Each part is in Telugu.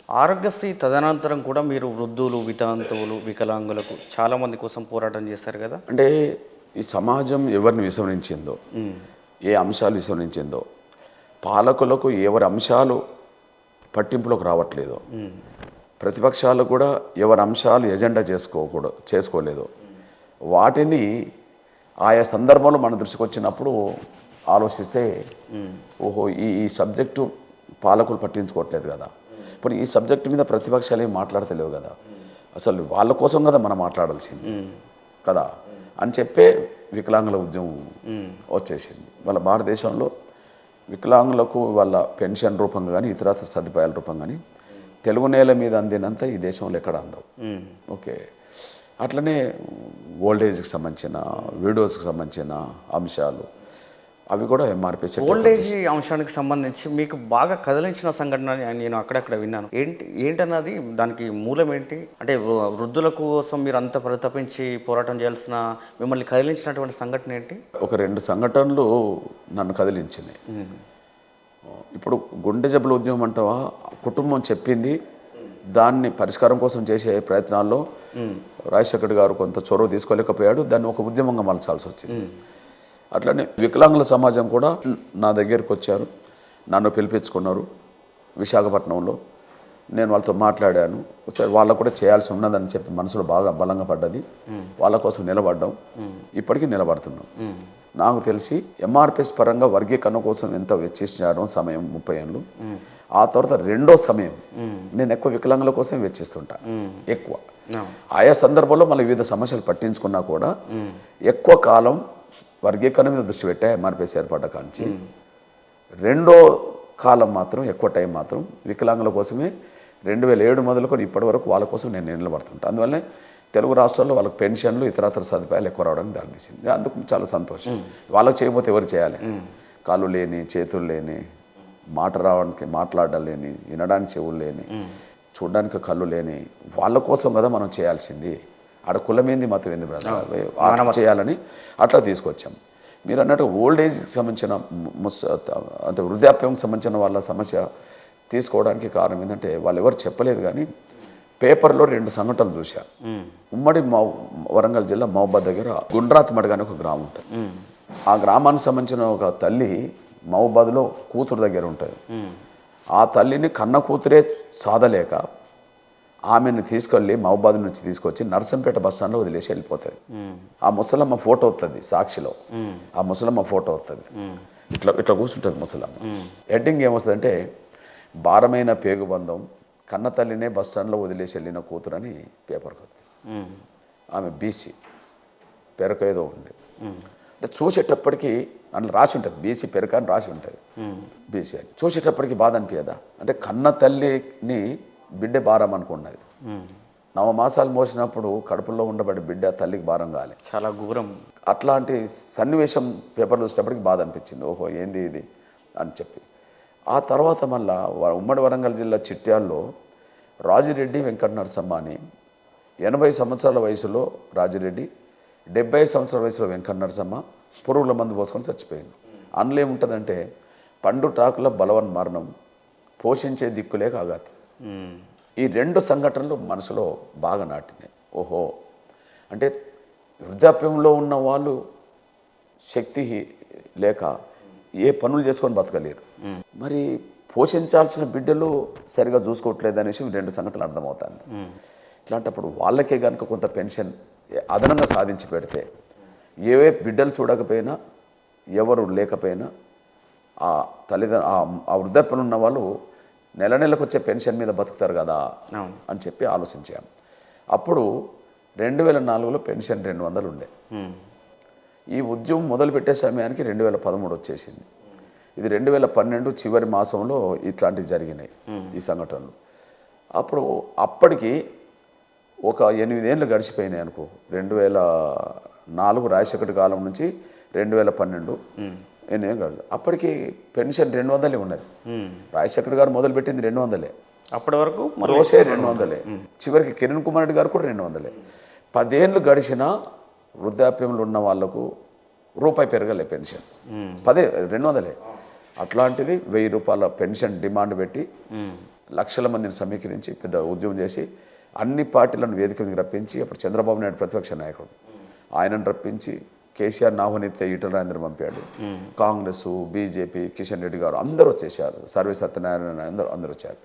ఆరోగ్యశ్రీ తదనంతరం కూడా మీరు వృద్ధులు, వితంతువులు, వికలాంగులకు చాలామంది కోసం పోరాటం చేశారు కదా? అంటే ఈ సమాజం ఎవరిని విస్మరించిందో, హ్మ్. ఏ అంశాలు విస్మరించిందో, పాలకులకు ఎవరి అంశాలు పట్టింపులోకి రావట్లేదో, హ్మ్. ప్రతిపక్షాలు కూడా ఎవరి అంశాలు ఎజెండా చేసుకోలేదు, వాటిని ఆయా సందర్భంలో మన దృష్టికి వచ్చినప్పుడు ఆలోచిస్తే ఓహో ఈ సబ్జెక్టు పాలకులు పట్టించుకోవట్లేదు కదా, ఇప్పుడు ఈ సబ్జెక్టు మీద ప్రతిపక్షాలు ఏం మాట్లాడతలేవు కదా, అసలు వాళ్ళ కోసం కదా మనం మాట్లాడాల్సింది కదా అని చెప్పే వికలాంగుల ఉద్యమం వచ్చేసింది. వాళ్ళ భారతదేశంలో వికలాంగులకు వాళ్ళ పెన్షన్ రూపంగా కానీ ఇతరత్ర సదుపాయాల రూపంగా కానీ తెలుగు నేల మీద అందినంత ఈ దేశంలో ఎక్కడ అందవు. ఓకే, అట్లనే ఓల్డేజ్కి సంబంధించిన వీడియోస్కి సంబంధించిన అంశాలు అవి కూడా ఎంఆర్పిసి ఓల్డేజ్ అంశానికి సంబంధించి మీకు బాగా కదిలించిన సంఘటన నేను అక్కడక్కడ విన్నాను. ఏంటన్నది దానికి మూలం ఏంటి? అంటే వృద్ధుల కోసం మీరు అంత పరితపించి పోరాటం చేయాల్సిన మిమ్మల్ని కదిలించినటువంటి సంఘటన ఏంటి? ఒక 2 సంఘటనలు నన్ను కదిలించినాయి. ఇప్పుడు గుండె జబ్బుల ఉద్యమం అంటావా, కుటుంబం చెప్పింది దాన్ని పరిష్కారం కోసం చేసే ప్రయత్నాల్లో రాజశేఖర్ గారు కొంత చొరవ తీసుకోలేకపోయాడు, దాన్ని ఒక ఉద్యమంగా మలచాల్సి వచ్చింది. అట్లనే వికలాంగుల సమాజం కూడా నా దగ్గరికి వచ్చారు, నన్ను పిలిపించుకున్నారు విశాఖపట్నంలో. నేను వాళ్ళతో మాట్లాడాను, సరే వాళ్ళకు కూడా చేయాల్సి ఉన్నదని చెప్పి మనసులో బాగా బలంగా పడ్డది. వాళ్ళ కోసం నిలబడ్డాం, ఇప్పటికీ నిలబడుతున్నాం. నాకు తెలిసి ఎంఆర్పిఎస్ పరంగా వర్గీకరణ కోసం ఎంత వెచ్చిస్తున్నాడో సమయం 30 ఏళ్ళు, ఆ తర్వాత రెండో సమయం నేను ఎక్కువ వికలాంగుల కోసం వెచ్చిస్తుంటా ఎక్కువ. ఆయా సందర్భంలో మళ్ళీ వివిధ సమస్యలు పట్టించుకున్నా కూడా ఎక్కువ కాలం వర్గీకరణ మీద దృష్టి పెట్టా ఎంఆర్పిఎస్ ఏర్పడ్డ కాంచి. రెండో కాలం మాత్రం ఎక్కువ టైం మాత్రం వికలాంగుల కోసమే 2007 మొదలుకొని ఇప్పటి వరకు వాళ్ళ కోసం నేను నిలబడుతుంటాను. అందువల్లనే తెలుగు రాష్ట్రాల్లో వాళ్ళకి పెన్షన్లు ఇతరతర సదుపాయాలు ఎక్కువ రావడానికి దారితీసింది. అందుకు చాలా సంతోషం. వాళ్ళకి చేయకపోతే ఎవరు చేయాలి? కాళ్ళు లేని, చేతులు లేని, మాట్లాడడం లేని, వినడానికి చెవులు లేని, చూడడానికి కళ్ళు లేని వాళ్ళ కోసం కదా మనం చేయాల్సింది. ఆడ కులమేంది మతం ఏంది బ్రదర్ చేయాలని అట్లా తీసుకొచ్చాం. మీరు అన్నట్టు ఓల్డ్ ఏజ్కి సంబంధించిన అంటే వృద్ధాప్యంకి సంబంధించిన వాళ్ళ సమస్య తీసుకోవడానికి కారణం ఏంటంటే వాళ్ళు ఎవరు చెప్పలేదు, కానీ పేపర్లో 2 సంఘటనలు చూశారు. ఉమ్మడి వరంగల్ జిల్లా మహబూబాద్ దగ్గర గుండ్రాత్ మడగ అని ఒక గ్రామం ఉంటుంది. ఆ గ్రామానికి సంబంధించిన ఒక తల్లి మహబూబాద్లో కూతురు దగ్గర ఉంటుంది. ఆ తల్లిని కన్న కూతురే సాధలేక ఆమెను తీసుకెళ్ళి మహబూబాద్ నుంచి తీసుకొచ్చి నర్సంపేట బస్టాండ్లో వదిలేసి వెళ్ళిపోతుంది. ఆ ముసలమ్మ ఫోటో వస్తుంది సాక్షిలో, ఆ ముసలమ్మ ఫోటో వస్తుంది, ఇట్లా ఇట్లా కూర్చుంటుంది ముసలమ్మ. హెడ్డింగ్ ఏమొస్తుందంటే భారమైన పేగుబంధం, కన్న తల్లినే బస్టాండ్లో వదిలేసి వెళ్ళిన కూతురని పేపర్కి వస్తుంది. ఆమె బీసీ పెరక ఏదో ఉంది అంటే చూసేటప్పటికీ అందులో రాసి ఉంటుంది బీసీ పెరక అని రాసి ఉంటుంది బీసీ అని. చూసేటప్పటికి బాధ అనిపించదా? అంటే కన్న తల్లిని బిడ్డ భారం అనుకున్నది. 9 మాసాలు మోసినప్పుడు కడుపులో ఉండబడి బిడ్డ తల్లికి భారం కావాలి, చాలా ఘోరం. అట్లాంటి సన్నివేశం పేపర్లు చూసేటప్పటికి బాధ అనిపించింది. ఓహో ఏంది ఇది అని చెప్పి. ఆ తర్వాత మళ్ళా ఉమ్మడి వరంగల్ జిల్లా చిట్యాల్లో రాజిరెడ్డి వెంకట నరసమ్మ అని 80 సంవత్సరాల వయసులో రాజిరెడ్డి, 75 సంవత్సరాల వయసులో వెంకట నరసమ్మ పురుగుల మందు పోసుకొని చచ్చిపోయింది. అందులో ఏముంటుందంటే పండు టాకుల బలవన్ మరణం, పోషించే దిక్కులే కాగాతి. ఈ 2 సంఘటనలు మనసులో బాగా నాటినాయి. ఓహో అంటే వృద్ధాప్యంలో ఉన్న వాళ్ళు శక్తి లేక ఏ పనులు చేసుకొని బతకలేరు, మరి పోషించాల్సిన బిడ్డలు సరిగా చూసుకోవట్లేదు అనేసి 2 సంఘటనలు అర్థమవుతాయి. ఇట్లాంటప్పుడు వాళ్ళకే కనుక కొంత పెన్షన్ అదనంగా సాధించి పెడితే ఏవే బిడ్డలు చూడకపోయినా ఎవరు లేకపోయినా ఆ ఆ వృద్ధాప్యంలో ఉన్న వాళ్ళు నెలకు వచ్చే పెన్షన్ మీద బతుకుతారు కదా అని చెప్పి ఆలోచించాను. అప్పుడు 2004లో పెన్షన్ 200 ఉండే. ఈ ఉద్యమం మొదలుపెట్టే సమయానికి 2013 వచ్చేసింది. ఇది 2012 చివరి మాసంలో ఇట్లాంటివి జరిగినాయి ఈ సంఘటనలు. అప్పటికి ఒక 8 ఏళ్ళు గడిచిపోయినాయి అనుకో. 2004 రాజశేఖర్ కాలం నుంచి 2012 8 ఏళ్ళు గడిచి అప్పటికి పెన్షన్ 200 ఉన్నది. రాజశేఖర్ గారు మొదలుపెట్టింది 200. అప్పటి వరకు రోసే 200. చివరికి కిరణ్ కుమార్ రెడ్డి గారు కూడా 200. 10 ఏళ్ళు గడిచినా వృద్ధాప్యంలో ఉన్న వాళ్లకు రూపాయి పెరగలే పెన్షన్, 200. అట్లాంటిది 1000 రూపాయల పెన్షన్ డిమాండ్ పెట్టి లక్షల మందిని సమీకరించి పెద్ద ఉద్యమం చేసి అన్ని పార్టీలను వేదిక మీదకి రప్పించి అప్పుడు చంద్రబాబు నాయుడు ప్రతిపక్ష నాయకుడు ఆయనను రప్పించి కేసీఆర్ ఆహ్వానితే ఈటల రాజేంద్ర పంపాడు. కాంగ్రెస్, బీజేపీ, కిషన్ రెడ్డి గారు అందరూ వచ్చేసారు, సర్వే సత్యనారాయణ అందరూ వచ్చారు.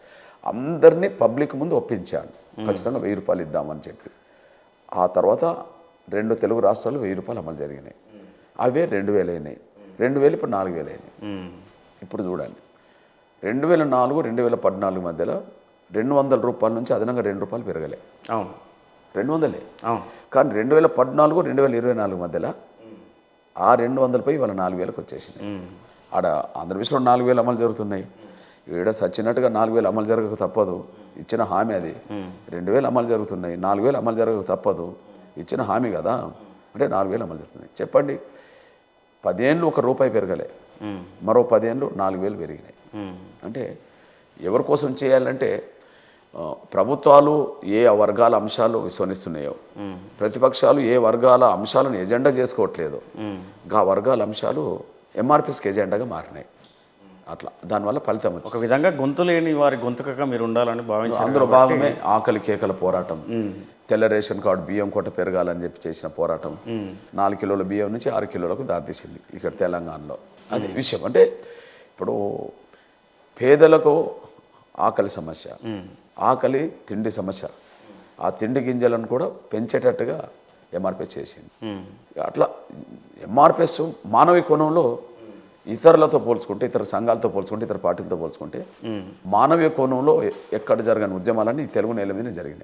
అందరినీ పబ్లిక్ ముందు ఒప్పించాను, ఖచ్చితంగా 1000 రూపాయలు ఇద్దామని చెప్పి. ఆ తర్వాత 2 తెలుగు రాష్ట్రాలు 1000 రూపాయలు అమలు జరిగినాయి. అవే 2000 అయినాయి, 2000 ఇప్పుడు 4000 అయినాయి. ఇప్పుడు చూడండి 2004, 2014 మధ్యలో 200 రూపాయల నుంచి అదనంగా 2 రూపాయలు పెరగలే. అవును, 200లే. అవును. కానీ 2014, 2024 మధ్యలో ఆ 200పై ఇవాళ 4000కి వచ్చేసింది. ఆడ ఆంధ్రప్రదేశ్లో 4000 అమలు జరుగుతున్నాయి, ఈడ సచ్చినట్టుగా 4000 అమలు జరగక తప్పదు, ఇచ్చిన హామీ అది. 2000 అమలు జరుగుతున్నాయి, 4000 అమలు జరగక తప్పదు, ఇచ్చిన హామీ కదా, అంటే 4000 అమలు జరుగుతున్నాయి. చెప్పండి, 10 ఏళ్ళు 1 రూపాయి పెరగలే, మరో 10 ఏళ్ళు 4000 పెరిగినాయి. అంటే ఎవరి కోసం చేయాలంటే ప్రభుత్వాలు ఏ వర్గాల అంశాలు విస్మరిస్తున్నాయో, ప్రతిపక్షాలు ఏ వర్గాల అంశాలను ఎజెండా చేసుకోవట్లేదు, ఆ వర్గాల అంశాలు ఎంఆర్పిఎస్కి ఎజెండాగా మారినాయి. అట్లా దానివల్ల ఫలితం వచ్చింది. ఒక విధంగా గొంతు లేని వారి గొంతుకగా మీరు ఉండాలని భావించారు. అందులో భాగమే ఆకలి కేకల పోరాటం, తెల్ల రేషన్ కార్డు బియ్యం కోట పెరగాలని చెప్పి చేసిన పోరాటం 4 కిలోల బియ్యం నుంచి 6 కిలోలకు దారితీసింది ఇక్కడ తెలంగాణలో. అది విషయం. అంటే ఇప్పుడు పేదలకు ఆకలి సమస్య, ఆకలి తిండి సమస్య, ఆ తిండి గింజలను కూడా పెంచేటట్టుగా ఎంఆర్పిఎస్ చేసింది. అట్లా ఎంఆర్పిఎస్ మానవ కోణంలో ఇతరులతో పోల్చుకుంటే, ఇతర సంఘాలతో పోల్చుకుంటే, ఇతర పార్టీలతో పోల్చుకుంటే మానవీయ కోణంలో ఎక్కడ జరగని ఉద్యమాలన్నీ తెలుగు నేల మీద జరిగినాయి.